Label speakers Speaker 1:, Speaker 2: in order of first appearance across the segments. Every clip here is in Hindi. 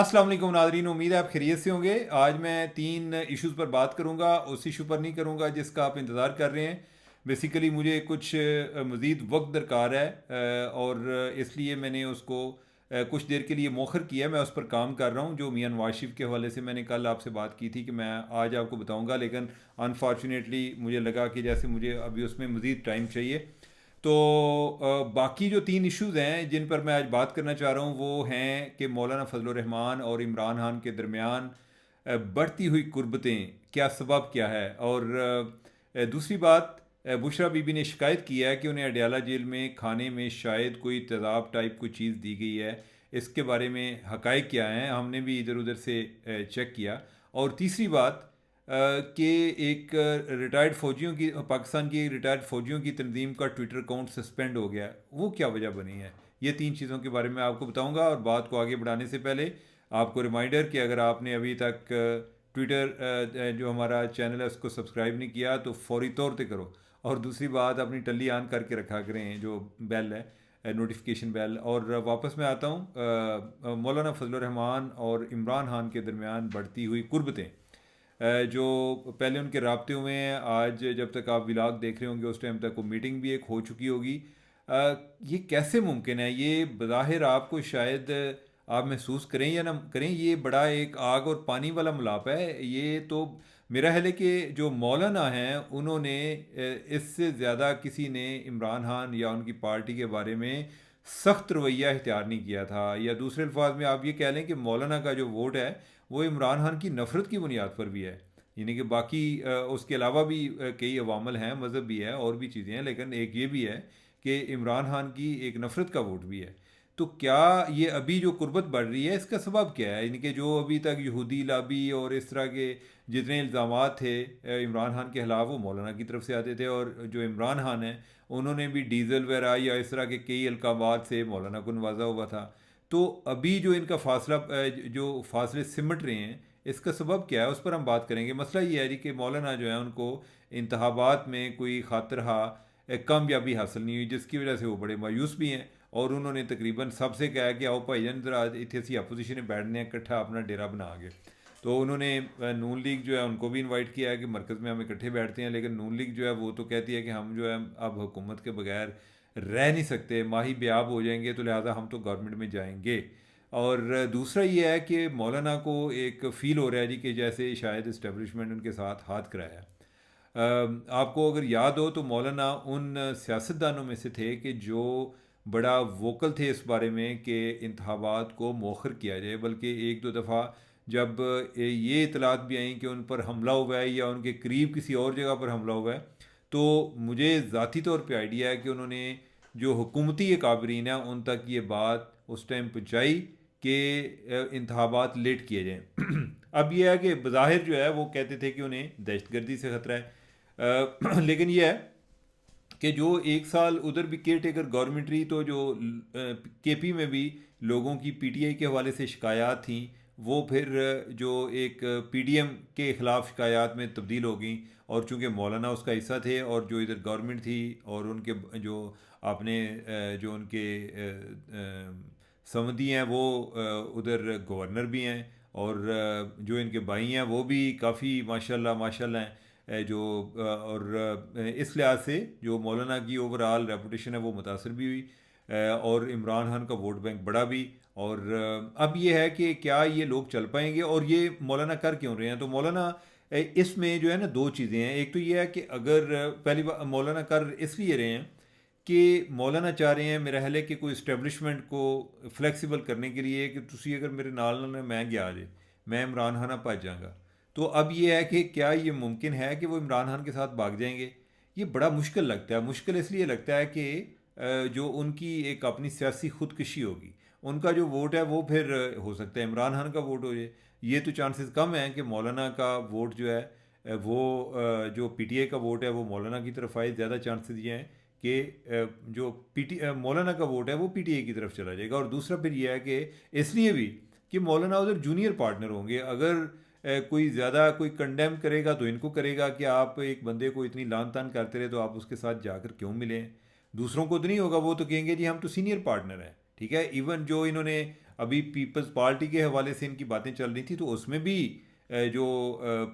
Speaker 1: अस्सलाम वालेकुम नादरीन, उम्मीद है आप खैरियत से होंगे। आज मैं तीन इश्यूज़ पर बात करूंगा। उस इशू पर नहीं करूंगा जिसका आप इंतज़ार कर रहे हैं। बेसिकली मुझे कुछ मज़ीद वक्त दरकार है, और इसलिए मैंने उसको कुछ देर के लिए मौखर किया है। मैं उस पर काम कर रहा हूँ। जो मियां नवाज शरीफ के हवाले से मैंने कल आपसे बात की थी कि मैं आज आपको बताऊँगा, लेकिन अनफॉर्चुनेटली मुझे लगा कि जैसे मुझे अभी उसमें मज़ीद टाइम चाहिए। तो बाकी जो तीन इश्यूज़ हैं जिन पर मैं आज बात करना चाह रहा हूँ वो हैं कि मौलाना फजल रहमान और इमरान खान के दरमियान बढ़ती हुई कुर्बतें, क्या सबब क्या है। और दूसरी बात, बुशरा बीबी ने शिकायत की है कि उन्हें अडयाला जेल में खाने में शायद कोई तेज़ाब टाइप कोई चीज़ दी गई है। इसके बारे में हकायक क्या हैं, हमने भी इधर उधर से चेक किया। और तीसरी बात, कि एक रिटायर्ड फ़ौजियों की, पाकिस्तान की रिटायर्ड फ़ौजियों की तंजीम का ट्विटर अकाउंट सस्पेंड हो गया, वो क्या वजह बनी है। ये तीन चीज़ों के बारे में आपको बताऊंगा। और बात को आगे बढ़ाने से पहले आपको रिमाइंडर कि अगर आपने अभी तक ट्विटर जो हमारा चैनल है उसको सब्सक्राइब नहीं किया तो फौरी तौर पे करो। और दूसरी बात, अपनी टल्ली ऑन करके रखा करें, जो बेल है, नोटिफिकेशन बेल। और वापस मैं आता हूँ, मौलाना फजल रहमान और इमरान खान के दरमियान बढ़ती हुई कुर्बतें, जो पहले उनके राब्ते हुए हैं। आज जब तक आप व्लॉग देख रहे होंगे उस टाइम तक वो मीटिंग भी एक हो चुकी होगी। ये कैसे मुमकिन है? ये बज़ाहिर आपको शायद आप महसूस करें या ना करें, ये बड़ा एक आग और पानी वाला मिलाप है। ये तो मेरा ख्याल है कि जो मौलाना हैं उन्होंने इससे ज़्यादा किसी ने इमरान खान या उनकी पार्टी के बारे में सख्त रवैया इख्तियार नहीं किया था। या दूसरे अल्फाज में आप ये कह लें कि मौलाना का जो वोट है वो इमरान खान की नफ़रत की बुनियाद पर भी है। यानी कि बाकी उसके अलावा भी कई अवामल हैं, मज़हब भी है और भी चीज़ें हैं, लेकिन एक ये भी है कि इमरान खान की एक नफ़रत का वोट भी है। तो क्या ये अभी जो कुर्बत बढ़ रही है इसका सबब क्या है? यानी कि जो अभी तक यहूदी लाबी और इस तरह के जितने इल्ज़ाम थे इमरान खान के खिलाफ, वो मौलाना की तरफ से आते थे। और जो इमरान खान हैं उन्होंने भी डीज़ल वगैरह या इस तरह के कई अलकाबात से मौलाना को नवाजा हुआ था। तो अभी जो इनका फासला, जो फासले सिमट रहे हैं, इसका सबब क्या है, उस पर हम बात करेंगे। मसला ये है जी कि मौलाना जो है उनको इंतखाबात में कोई खातरहा कामयाबी हासिल नहीं हुई, जिसकी वजह से वो बड़े मायूस भी हैं। और उन्होंने तकरीबन सबसे कहा कि आओ भाईजान जरा इतने सी अपोजिशन में बैठने इकट्ठा अपना डेरा बना गए। तो उन्होंने नून लीग जो है उनको भी इनवाइट किया है कि मरकज़ में हम इकट्ठे बैठते हैं। लेकिन नून लीग जो है वो तो कहती है कि हम जो है अब हुकूमत के बगैर रह नहीं सकते, माही बेआब हो जाएंगे, तो लिहाजा हम तो गवर्नमेंट में जाएंगे। और दूसरा ये है कि मौलाना को एक फ़ील हो रहा है जी कि जैसे शायद इस्टेब्लिशमेंट उनके साथ हाथ कराया। आपको अगर याद हो तो मौलाना उन सियासतदानों में से थे कि जो बड़ा वोकल थे इस बारे में कि इंतखाबात को मौखर किया जाए। बल्कि एक दो दफ़ा जब ये इतलात भी आई कि उन पर हमला हुआ है या उनके करीब किसी और जगह पर हमला हुआ है, तो मुझे ज़ाती तौर पे आइडिया है कि उन्होंने जो हुकूमती काबरीन है उन तक ये बात उस टाइम पहुँचाई कि इंतखाबात लेट किए जाएँ। अब यह है कि बज़ाहिर जो है वो कहते थे कि उन्हें दहशतगर्दी से ख़तरा है। लेकिन यह है कि जो एक साल उधर भी केयर टेकर गवर्नमेंट रही, तो जो केपी में भी लोगों की पीटीआई के हवाले से शिकायत थी, वो फिर जो एक पीडीएम के ख़िलाफ़ शिकायत में तब्दील हो गई। और चूँकि मौलाना उसका हिस्सा थे और जो इधर गवर्नमेंट थी और उनके जो आपने जो उनके समधी हैं वो उधर गवर्नर भी हैं। और जो इनके भाई हैं वो भी काफ़ी माशाल्लाह माशाल्लाह हैं। जो और इस लिहाज से जो मौलाना की ओवरऑल रेपुटेशन है वो मुतासर भी हुई, और इमरान खान का वोट बैंक बढ़ा भी। और अब ये है कि क्या ये लोग चल पाएंगे और ये मौलाना कर क्यों रहे हैं। तो मौलाना इसमें जो है ना दो चीज़ें हैं। एक तो ये है कि अगर पहली बार मौलाना कर इसलिए रहे हैं कि मौलाना चाह रहे हैं, मेरा ख्याल है कि कोई इस्टेब्लिशमेंट को फ्लैक्सीबल करने के लिए कि तुसी अगर मेरे नाल ना मैं गया जे, मैं इमरान खान भज जाऊँगा। तो अब ये है कि क्या ये मुमकिन है कि वो इमरान खान के साथ भाग जाएंगे? ये बड़ा मुश्किल लगता है। मुश्किल इसलिए लगता है कि जो उनकी एक अपनी सियासी खुदकशी होगी, उनका जो वोट है वो फिर हो सकता है इमरान खान का वोट हो जाए। ये तो चांसेस कम हैं कि मौलाना का वोट जो है वो जो पीटीआई का वोट है वो मौलाना की तरफ आए। ज़्यादा चांसेस ये हैं कि जो मौलाना का वोट है वो पीटीआई की तरफ चला जाएगा। और दूसरा फिर यह है कि इसलिए भी कि मौलाना उधर जूनियर पार्टनर होंगे। अगर कोई ज़्यादा कोई कंडेम करेगा तो इनको करेगा कि आप एक बंदे को इतनी लान तान करते रहे तो आप उसके साथ जाकर क्यों मिले। दूसरों को तो नहीं होगा, वो तो कहेंगे जी हम तो सीनियर पार्टनर हैं। ठीक है, इवन जो इन्होंने अभी पीपल्स पार्टी के हवाले से इनकी बातें चल रही थी, तो उसमें भी जो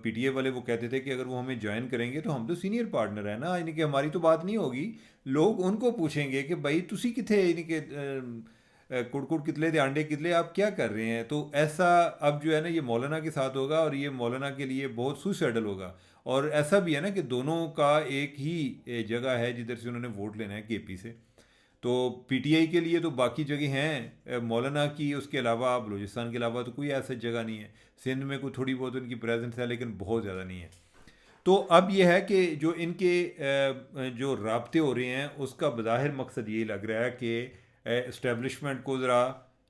Speaker 1: पीटीए वाले वो कहते थे कि अगर वो हमें ज्वाइन करेंगे तो हम तो सीनियर पार्टनर है ना, यानी कि हमारी तो बात नहीं होगी। लोग उनको पूछेंगे कि भाई तुसी किथे, यानी कि कुड़कुड़ कितले थे, अंडे कितले, आप क्या कर रहे हैं। तो ऐसा अब जो है ना ये मौलाना के साथ होगा, और ये मौलाना के लिए बहुत सुसाइडल होगा। और ऐसा भी है ना कि दोनों का एक ही जगह है जिधर से उन्होंने वोट लेना है, केपी से। तो पीटीआई के लिए तो बाकी जगह हैं मौलाना की, उसके अलावा बलूचिस्तान के अलावा तो कोई ऐसा जगह नहीं है। सिंध में कोई थोड़ी बहुत उनकी प्रेजेंस है, लेकिन बहुत ज़्यादा नहीं है। तो अब यह है कि जो इनके जो राब्ते हो रहे हैं उसका बज़ाहिर मकसद यही लग रहा है कि इस्टेब्लिशमेंट को ज़रा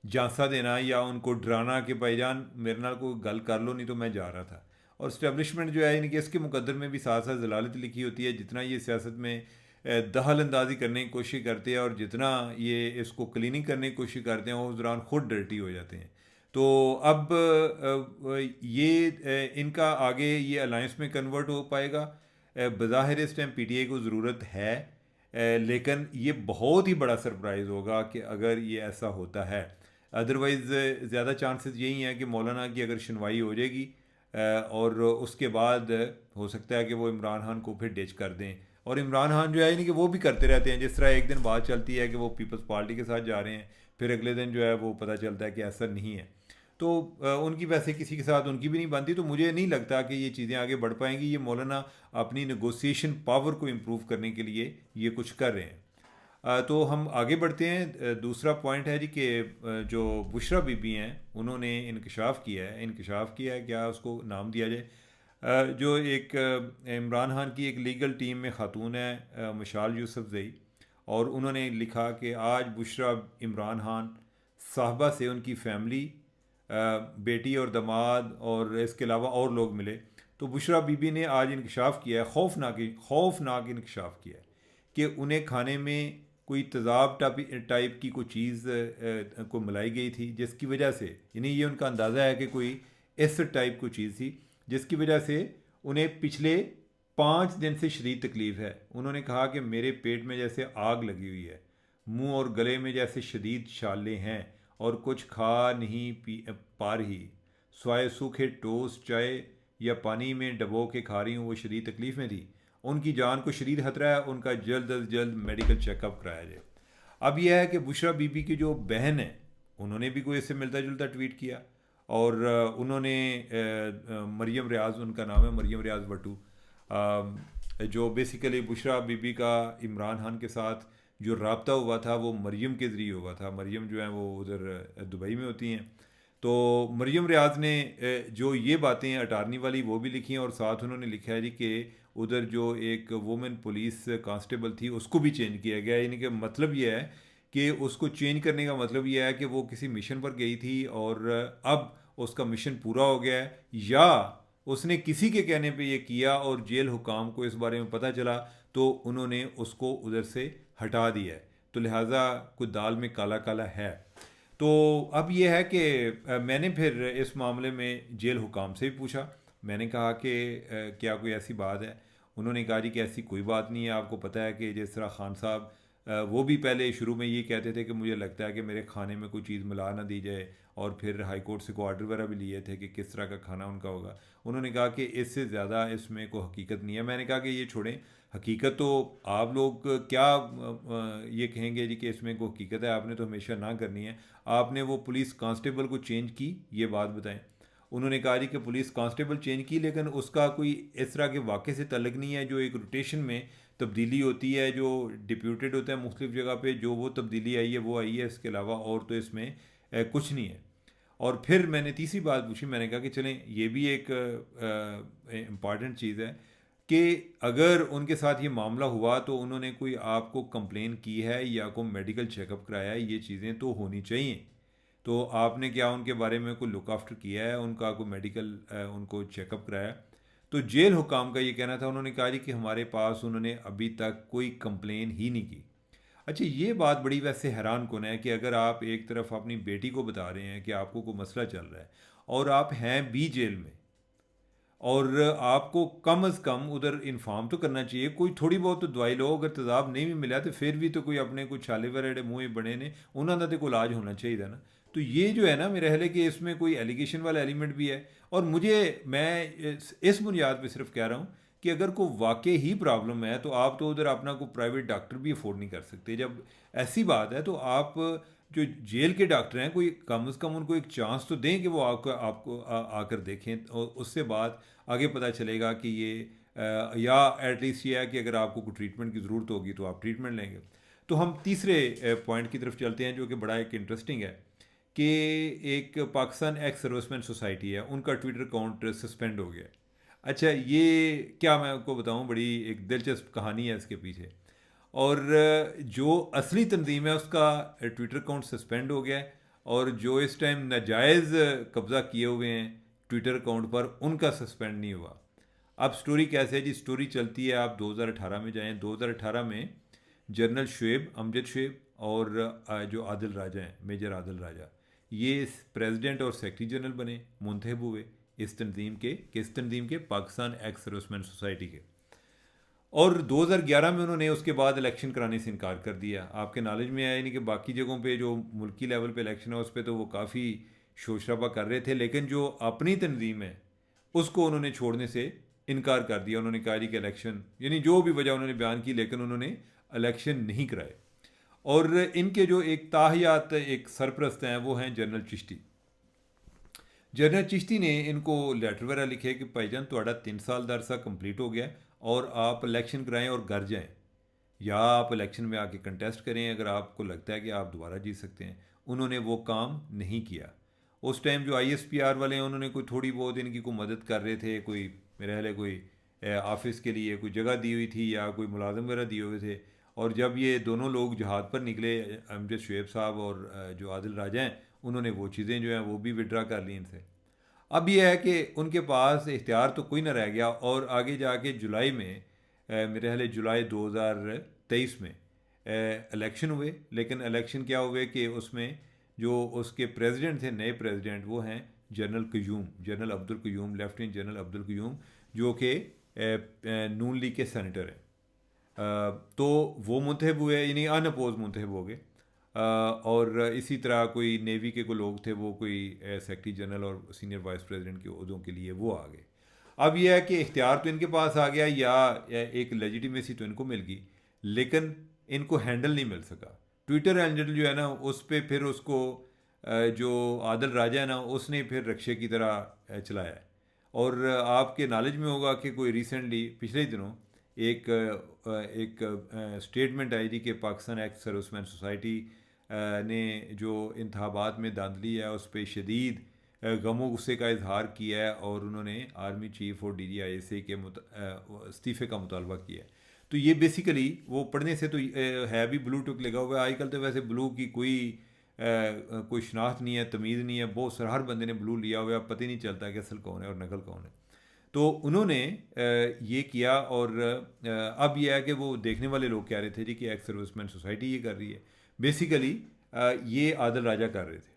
Speaker 1: झांसा देना या उनको डराना कि भाईजान मेरे नाल कोई गल कर लो, नहीं तो मैं जा रहा था। और इस्टेब्लिशमेंट जो है इनके इसके मुकद्दर में भी साथ साथ जलालत लिखी होती है। जितना ये सियासत में दखल अंदाजी करने की कोशिश करते हैं और जितना ये इसको क्लीनिंग करने की कोशिश करते हैं, वो उस दौरान खुद डर्टी हो जाते हैं। तो अब ये इनका आगे ये अलायंस में कन्वर्ट हो पाएगा। बज़ाहिर इस टाइम पीटीआई को ज़रूरत है, लेकिन ये बहुत ही बड़ा सरप्राइज़ होगा कि अगर ये ऐसा होता है। अदरवाइज़ ज़्यादा चांसेस यही हैं कि मौलाना की अगर सुनवाई हो जाएगी और उसके बाद हो सकता है कि वो इमरान खान को फिर डिच कर दें। और इमरान खान जो है यानी कि वो भी करते रहते हैं, जिस तरह एक दिन बात चलती है कि वो पीपल्स पार्टी के साथ जा रहे हैं, फिर अगले दिन जो है वो पता चलता है कि ऐसा नहीं है। तो उनकी वैसे किसी के साथ उनकी भी नहीं बनती, तो मुझे नहीं लगता कि ये चीज़ें आगे बढ़ पाएंगी। ये मौलाना अपनी नेगोशिएशन पावर को इम्प्रूव करने के लिए ये कुछ कर रहे हैं। तो हम आगे बढ़ते हैं। दूसरा पॉइंट है जी कि जो बुशरा बीबी हैं उन्होंने इंकशाफ किया है, क्या उसको नाम दिया जाए, जो एक इमरान खान की एक लीगल टीम में ख़ातून है, मशाल यूसुफजई। और उन्होंने लिखा कि आज बुशरा इमरान खान साहबा से उनकी फैमिली, बेटी और दामाद और इसके अलावा और लोग मिले। तो बुशरा बीबी ने आज इंकशाफ किया है, खौफनाक इंकशाफ किया है कि उन्हें खाने में कोई तेज़ाब टाइप की कोई चीज़ को मिलाई गई थी, जिसकी वजह से, यानी ये उनका अंदाज़ा है कि कोई एसिड टाइप की चीज़ थी, जिसकी वजह से उन्हें पिछले 5 दिन से शदीद तकलीफ़ है। उन्होंने कहा कि मेरे पेट में जैसे आग लगी हुई है, मुंह और गले में जैसे शदीद छाले हैं, और कुछ खा नहीं पा रही, स्वाय सूखे टोस्ट चाय या पानी में डबो के खा रही हूँ। वो शदीद तकलीफ़ में थी, उनकी जान को शदीद खतरा है, उनका जल्द अज जल्द मेडिकल चेकअप कराया जाए। अब यह है कि बुशरा बीबी की जो बहन है उन्होंने भी कोई इससे मिलता जुलता ट्वीट किया। और उन्होंने मरियम रियाज, उनका नाम है मरियम रियाज भट्टू, जो बेसिकली बुशरा बीबी का इमरान खान के साथ जो रबता हुआ था वो मरियम के ज़रिए हुआ था। मरियम जो है वो उधर दुबई में होती हैं। तो मरियम रियाज ने जो ये बातें अटारनी वाली वो भी लिखी हैं, और साथ उन्होंने लिखा है जी कि उधर जो एक वुमेन पुलिस कांस्टेबल थी उसको भी चेंज किया गया। यानी कि मतलब ये है कि उसको चेंज करने का मतलब ये है कि वो किसी मिशन पर गई थी और अब उसका मिशन पूरा हो गया है, या उसने किसी के कहने पे ये किया और जेल हुकाम को इस बारे में पता चला तो उन्होंने उसको उधर से हटा दिया है। तो लिहाजा कुछ दाल में काला काला है। तो अब यह है कि मैंने फिर इस मामले में जेल हुकाम से भी पूछा। मैंने कहा कि क्या कोई ऐसी बात है। उन्होंने कहा जी कि ऐसी कोई बात नहीं है। आपको पता है कि जिस तरह खान साहब वो भी पहले शुरू में ये कहते थे कि मुझे लगता है कि मेरे खाने में कोई चीज़ मिला ना दी जाए, और फिर हाई कोर्ट से कोई ऑर्डर वगैरह भी लिए थे कि किस तरह का खाना उनका होगा। उन्होंने कहा कि इससे ज़्यादा इसमें कोई हकीकत नहीं है। मैंने कहा कि ये छोड़ें, हकीकत तो आप लोग क्या ये कहेंगे जी कि इसमें कोई हकीकत है, आपने तो हमेशा ना करनी है। आपने वो पुलिस कांस्टेबल को चेंज की, ये बात बताएं। उन्होंने कहा जी कि पुलिस कांस्टेबल चेंज की, लेकिन उसका कोई इस तरह के वाक़े से तल्लक नहीं है। जो एक रोटेशन में तब्दीली होती है, जो डिप्यूटेड होता है मुख्तलिफ़ जगह पे, जो वो तब्दीली आई है वो आई है। इसके अलावा और तो इसमें कुछ नहीं है। और फिर मैंने तीसरी बात पूछी। मैंने कहा कि चलें, ये भी एक इम्पॉर्टेंट चीज़ है कि अगर उनके साथ ये मामला हुआ तो उन्होंने कोई आपको कंप्लेन की है या कोई मेडिकल चेकअप कराया है, ये चीज़ें तो होनी चाहिए। तो आपने क्या उनके बारे में कोई लुक आफ्टर किया है, उनका कोई मेडिकल उनको चेकअप कराया? तो जेल हुकाम का ये कहना था। उन्होंने कहा जी कि हमारे पास उन्होंने अभी तक कोई कंप्लेन ही नहीं की। अच्छा, ये बात बड़ी वैसे हैरान कुन है कि अगर आप एक तरफ अपनी बेटी को बता रहे हैं कि आपको कोई मसला चल रहा है और आप हैं भी जेल में, और आपको कम अज़ कम उधर इन्फॉर्म तो करना चाहिए, कोई थोड़ी बहुत तो दवाई लो। अगर तेज़ाब नहीं भी मिला तो फिर भी तो कोई अपने कोई छाले वगैरह मुँह बने ने उन्होंने तो कोई इलाज होना चाहिए ना। तो ये जो है ना, मेरा ख्याल है कि इसमें कोई एलिगेशन वाला एलिमेंट भी है। और मैं इस बुनियाद पे सिर्फ कह रहा हूँ कि अगर कोई वाकई ही प्रॉब्लम है तो आप तो उधर अपना कोई प्राइवेट डॉक्टर भी अफोर्ड नहीं कर सकते। जब ऐसी बात है तो आप जो जेल के डॉक्टर हैं, कोई कम से कम उनको एक चांस तो दें कि वो आपको आकर देखें, और उससे बाद आगे पता चलेगा कि ये या एटलीस्ट ये है कि अगर आपको कोई ट्रीटमेंट की ज़रूरत होगी तो आप ट्रीटमेंट लेंगे। तो हम तीसरे पॉइंट की तरफ चलते हैं, जो कि बड़ा एक इंटरेस्टिंग है कि एक पाकिस्तान एक्स सर्विसमैन सोसाइटी है, उनका ट्विटर अकाउंट सस्पेंड हो गया। अच्छा, ये क्या मैं आपको बताऊं, बड़ी एक दिलचस्प कहानी है इसके पीछे। और जो असली तंजीम है उसका ट्विटर अकाउंट सस्पेंड हो गया है, और जो इस टाइम नाजायज़ कब्ज़ा किए हुए हैं ट्विटर अकाउंट पर, उनका सस्पेंड नहीं हुआ। अब स्टोरी कैसे है जी? स्टोरी चलती है, आप 2018 में जाएं। 2018 में जनरल शुएब, अमजद शुएब, और जो आदिल राजा हैं, मेजर आदिल राजा, ये प्रेसिडेंट और सेक्रेटरी जनरल बने, मुंतखब हुए इस तंजीम के, किस तंजीम के? पाकिस्तान एक्स सर्विसमैन सोसाइटी के। और 2011 में उन्होंने उसके बाद इलेक्शन कराने से इनकार कर दिया। आपके नॉलेज में आया नहीं कि बाकी जगहों पे जो मुल्की लेवल पे इलेक्शन है उस पर तो वो काफ़ी शोर शराबा कर रहे थे, लेकिन जो अपनी तंजीम है उसको उन्होंने छोड़ने से इनकार कर दिया। उन्होंने कहा जी कि इलेक्शन, यानी जो भी वजह उन्होंने बयान की, लेकिन उन्होंने इलेक्शन नहीं कराए। और इनके जो एक ताहियात एक सरप्रस्त हैं वो हैं जनरल चिश्ती। जनरल चिश्ती ने इनको लेटर वगैरह लिखे कि भाईजान ਤੁਹਾਡਾ 3 साल ਦਾ अरसा कंप्लीट हो गया और आप इलेक्शन कराएं और घर जाएं, या आप इलेक्शन में आके कंटेस्ट करें अगर आपको लगता है कि आप दोबारा जीत सकते हैं। उन्होंने वो काम नहीं किया। उस टाइम जो ISPR वाले हैं उन्होंने कोई थोड़ी बहुत इनकी कोई मदद कर रहे थे, कोई मेरे ख्याल है कोई ऑफिस के लिए कोई जगह दी हुई थी या कोई मुलाजम वगैरह दिए हुए थे। और जब ये दोनों लोग जहाद पर निकले, अमजद शुएब साहब और जो आदिल राजा हैं, उन्होंने वो चीज़ें जो हैं वो भी विड्रा कर ली इनसे। अब यह है कि उनके पास इख्तियार तो कोई ना रह गया, और आगे जाके जुलाई में मेरे ख्याल है जुलाई 2023 में इलेक्शन हुए। लेकिन इलेक्शन क्या हुए कि उसमें जो उसके प्रेसिडेंट थे, नए प्रेसिडेंट, वो हैं general Qayyum, general Abdul Qayyum, lieutenant general Abdul Qayyum, जो कि नून लीग के सेनेटर हैं। तो वो मुंतखब हुए, यानी अनअपोज मुंतखब हो गए। और इसी तरह कोई नेवी के कोई लोग थे, वो कोई सेक्रेटरी जनरल और सीनियर वाइस प्रेसिडेंट के ओहदों के लिए वो आ गए। अब यह है कि इख्तियार तो इनके पास आ गया, या एक लेजिटिमेसी तो इनको मिल गई, लेकिन इनको हैंडल नहीं मिल सका। ट्विटर हैंडल जो है ना, उस पर फिर उसको जो आदिल राजा है ना, उसने फिर रक्षे की तरह चलाया है। और आपके नॉलेज में होगा कि कोई रिसेंटली पिछले दिनों एक स्टेटमेंट आई थी कि पाकिस्तान एक्स सर्विसमैन सोसाइटी ने जो इंतखाबात में धांधली है उस पर शदीद गमो गुस्से का इजहार किया है, और उन्होंने आर्मी चीफ और DGISA के इस्तीफ़े का मुतालबा किया है। तो ये बेसिकली वो पढ़ने से तो है भी ब्लू टिक लगा हुआ है। आजकल तो वैसे ब्लू की कोई शनाख्त नहीं है, तमीज़ नहीं है, बहुत सारा हर बंदे ने ब्लू लिया हुआ है, पता ही नहीं चलता कि असल कौन है और नकल कौन है। तो उन्होंने ये किया, और अब यह है कि वो देखने वाले लोग कह रहे थे जी कि एक्स सर्विसमैन सोसाइटी ये कर रही है। बेसिकली ये आदिल राजा कर रहे थे।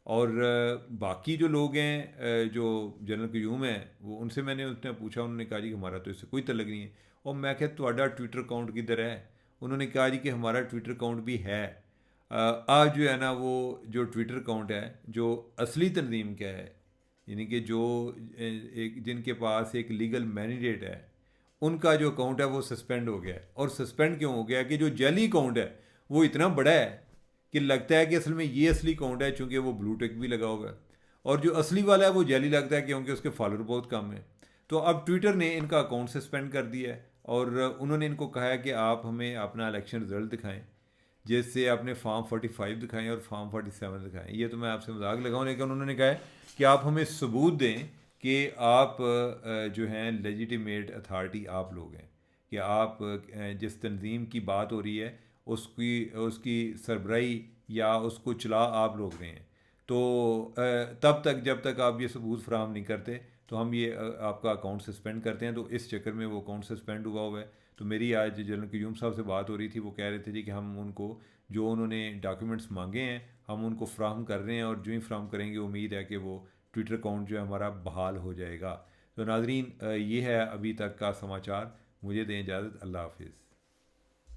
Speaker 1: और बाकी जो लोग हैं, जो जनरल क्यूम है, वो उनसे मैंने उसने पूछा, उन्होंने कहा जी कि हमारा तो इससे कोई तल्लक नहीं है। और मैं क्या ਤੁਹਾਡਾ ट्विटर अकाउंट किधर है? उन्होंने कहा जी कि हमारा ट्विटर अकाउंट भी है। आज जो है ना, वो जो ट्विटर अकाउंट है जो असली तंजीम का है, यानी कि जो एक जिनके पास एक लीगल मैंडेट है, उनका जो अकाउंट है वो सस्पेंड हो गया है। और सस्पेंड क्यों हो गया? कि जो जैली अकाउंट है वो इतना बड़ा है कि लगता है कि असल में ये असली अकाउंट है, चूँकि वो ब्लू टिक भी लगा हुआ है। और जो असली वाला है वो जैली लगता है क्योंकि उसके फॉलोअर बहुत कम है। तो अब ट्विटर ने इनका अकाउंट सस्पेंड कर दिया है, और उन्होंने इनको कहा है कि आप हमें अपना इलेक्शन रिजल्ट दिखाएं, जैसे आपने फॉर्म 45 दिखाएं और फॉर्म 47 दिखाएं। ये तो मैं आपसे मजाक लगाऊँ, लेकिन उन्होंने कहा है कि आप हमें सबूत दें कि आप जो हैं लेजिटिमेट अथॉरिटी आप लोग हैं, कि आप जिस तंजीम की बात हो रही है उसकी उसकी सरबराही या उसको चला आप लोग रहे हैं। तो तब तक जब तक आप ये सबूत फराहम नहीं करते तो हम ये आपका अकाउंट सस्पेंड करते हैं। तो इस चक्कर में वो अकाउंट सस्पेंड हुआ है। तो मेरी आज जनरल क्यूम साहब से बात हो रही थी, वो कह रहे थे जी कि हम उनको जो उन्होंने डॉक्यूमेंट्स मांगे हैं हम उनको फ्राहम कर रहे हैं, और जो ही फ्राहम करेंगे उम्मीद है कि वो ट्विटर अकाउंट जो है हमारा बहाल हो जाएगा। तो नाजरीन, ये है अभी तक का समाचार। मुझे दें इजाज़त। अल्लाह हाफिज़।